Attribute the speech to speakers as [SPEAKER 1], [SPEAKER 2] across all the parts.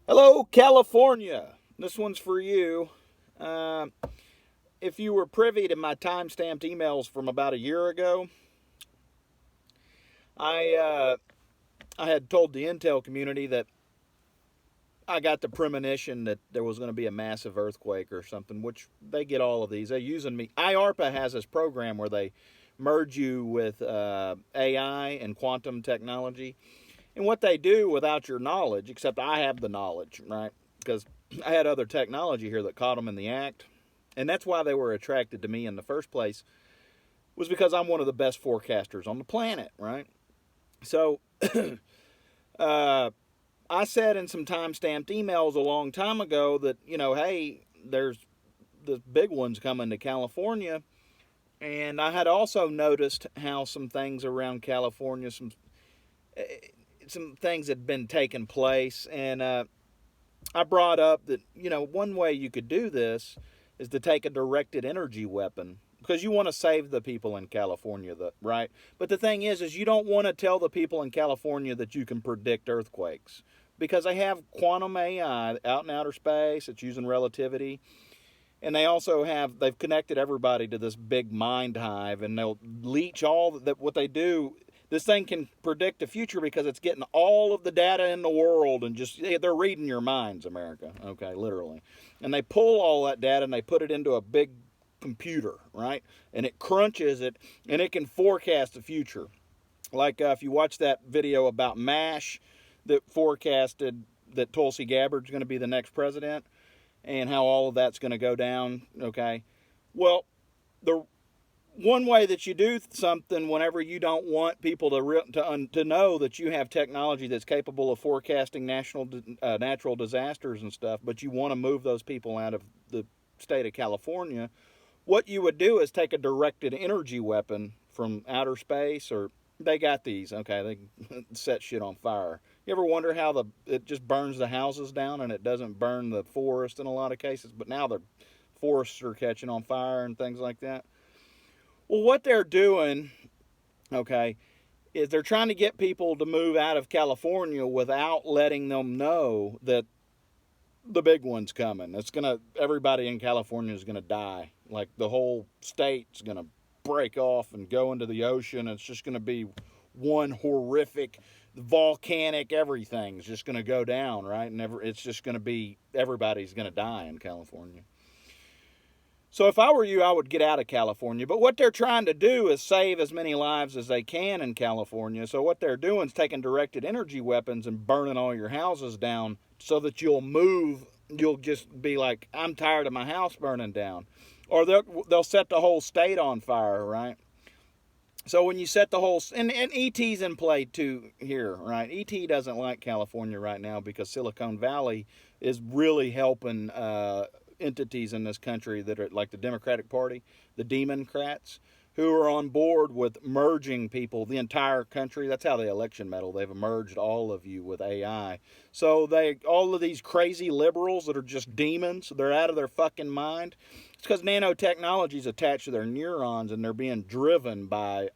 [SPEAKER 1] Hello, California. This one's for you. Uh, if you were privy to my time-stamped emails from about a year ago, I I had told the intel community that I got the premonition that there was going to be a massive earthquake or something. Which they get all of these. They're using me. IARPA has this program where they merge you with AI and quantum technology, and what they do without your knowledge, except I have the knowledge, right? Because I had other technology here that caught them in the act. And that's why they were attracted to me in the first place, was because I'm one of the best forecasters on the planet, right? So uh, I said in some time-stamped emails a long time ago that, hey, there's the big ones coming to California. And I had also noticed how some things around California, some things had been taking place. And I brought up that, one way you could do this is to take a directed energy weapon, because you want to save the people in California, right? But the thing is you don't want to tell the people in California that you can predict earthquakes, because they have quantum AI out in outer space. It's using relativity, and they've connected everybody to this big mind hive, and they'll leech all that. What they do, this thing can predict the future because it's getting all of the data in the world, and they're reading your minds, America. Okay, literally. And they pull all that data and they put it into a big computer, right? And it crunches it, and it can forecast the future. Like if you watch that video about MASH that forecasted that Tulsi Gabbard's going to be the next president, and how all of that's going to go down. Okay, well, the one way that you do something whenever you don't want people to know that you have technology that's capable of forecasting natural disasters and stuff, but you want to move those people out of the state of California, what you would do is take a directed energy weapon from outer space, or they got these. Okay, they set shit on fire. You ever wonder how it just burns the houses down and it doesn't burn the forest in a lot of cases? But now the forests are catching on fire and things like that. Well, what they're doing, okay, is they're trying to get people to move out of California without letting them know that the big one's coming. Everybody in California is gonna die. Like the whole state's gonna break off and go into the ocean. It's just gonna be one horrific volcanic everything is just gonna go down, right? And it's just gonna be everybody's gonna die in California. So if I were you, I would get out of California. But what they're trying to do is save as many lives as they can in California. So what they're doing is taking directed energy weapons and burning all your houses down so that you'll move. You'll just be like, I'm tired of my house burning down. Or they'll set the whole state on fire, right? So when you set the whole, and ET's in play too here, right? ET doesn't like California right now because Silicon Valley is really helping entities in this country that are like the Democratic Party, the Democrats, who are on board with merging people, the entire country. That's how they election medal. They've merged all of you with AI. So all of these crazy liberals that are just demons, they're out of their fucking mind. It's because nanotechnology is attached to their neurons, and they're being driven by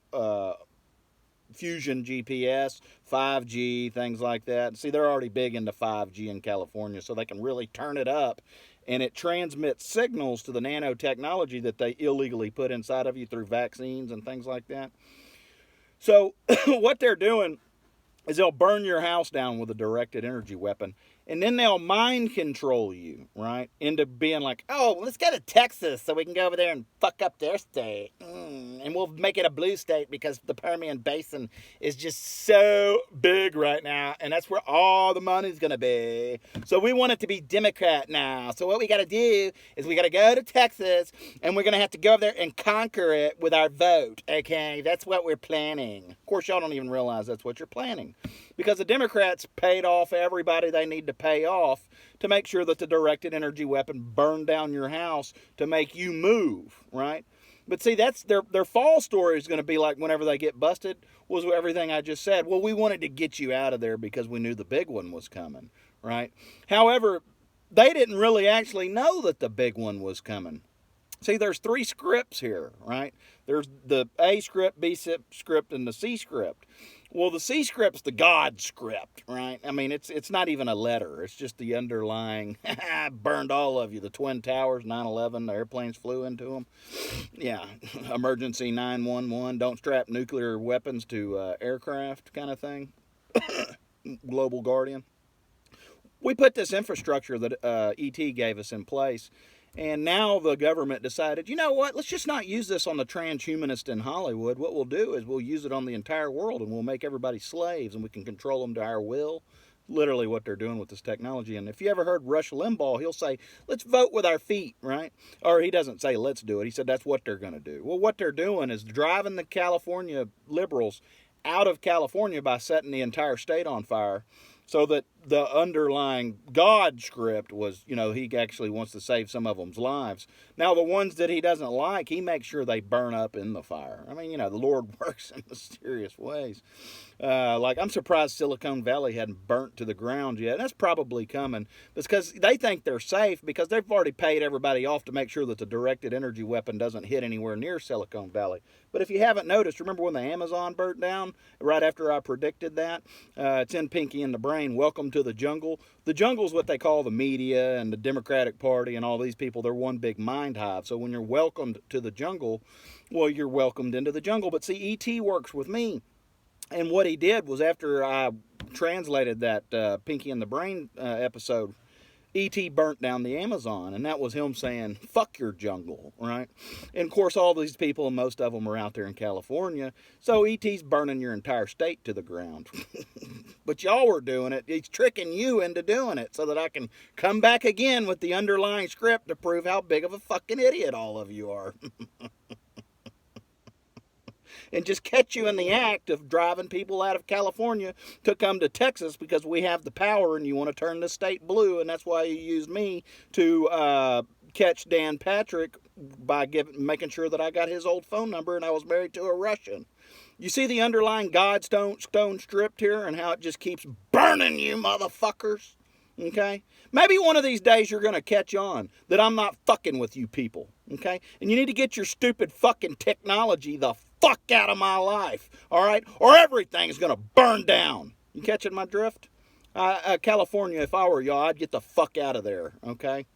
[SPEAKER 1] fusion GPS, 5G, things like that. See, they're already big into 5G in California, so they can really turn it up. And it transmits signals to the nanotechnology that they illegally put inside of you through vaccines and things like that. So, what they're doing is they'll burn your house down with a directed energy weapon, and then they'll mind control you, right, into being like, oh, let's go to Texas so we can go over there and fuck up their state, and we'll make it a blue state because the Permian Basin is just so big right now, and that's where all the money's gonna be. So we want it to be Democrat now. So what we got to do is we got to go to Texas, and we're gonna have to go over there and conquer it with our vote. Okay, that's what we're planning. Of course, y'all don't even realize that's what you're planning, because the Democrats paid off everybody they need to pay off to make sure that the directed energy weapon burned down your house to make you move, right? But see, that's their fall story is going to be like whenever they get busted was everything I just said. Well, we wanted to get you out of there because we knew the big one was coming, right? However, they didn't really actually know that the big one was coming. See, there's three scripts here, right? There's the A script, B script, and the C script. Well, the C script's the God script, right? I mean, it's not even a letter. It's just the underlying, burned all of you. The Twin Towers, 9/11, the airplanes flew into them. Yeah, emergency 911, don't strap nuclear weapons to aircraft kind of thing. Global Guardian. We put this infrastructure that ET gave us in place, and now the government decided, you know what, let's just not use this on the transhumanist in Hollywood. What we'll do is we'll use it on the entire world, and we'll make everybody slaves, and we can control them to our will. Literally what they're doing with this technology. And if you ever heard Rush Limbaugh, he'll say, let's vote with our feet, right? Or he doesn't say let's do it. He said that's what they're going to do. Well, what they're doing is driving the California liberals out of California by setting the entire state on fire, so that the underlying God script was, he actually wants to save some of them's lives. Now, the ones that he doesn't like, he makes sure they burn up in the fire. I mean, the Lord works in mysterious ways. Like, I'm surprised Silicon Valley hadn't burnt to the ground yet. That's probably coming. It's because they think they're safe, because they've already paid everybody off to make sure that the directed energy weapon doesn't hit anywhere near Silicon Valley. But if you haven't noticed, remember when the Amazon burnt down right after I predicted that? It's in Pinky and the Brain. Welcome to the jungle. The jungle is what they call the media and the Democratic Party and all these people. They're one big mind hive. So when you're welcomed to the jungle, well, you're welcomed into the jungle. But see, E.T. works with me. And what he did was, after I translated that Pinky and the Brain episode, E.T. burnt down the Amazon, and that was him saying, fuck your jungle, right? And of course, all these people, and most of them are out there in California, so E.T.'s burning your entire state to the ground. But y'all were doing it. He's tricking you into doing it so that I can come back again with the underlying script to prove how big of a fucking idiot all of you are. And just catch you in the act of driving people out of California to come to Texas, because we have the power and you want to turn the state blue. And that's why you used me to catch Dan Patrick by making sure that I got his old phone number and I was married to a Russian. You see the underlying Godstone script here and how it just keeps burning you motherfuckers? Okay? Maybe one of these days you're going to catch on that I'm not fucking with you people. Okay? And you need to get your stupid fucking technology the fuck out of my life. All right? Or everything's going to burn down. You catching my drift? California, if I were y'all, I'd get the fuck out of there. Okay?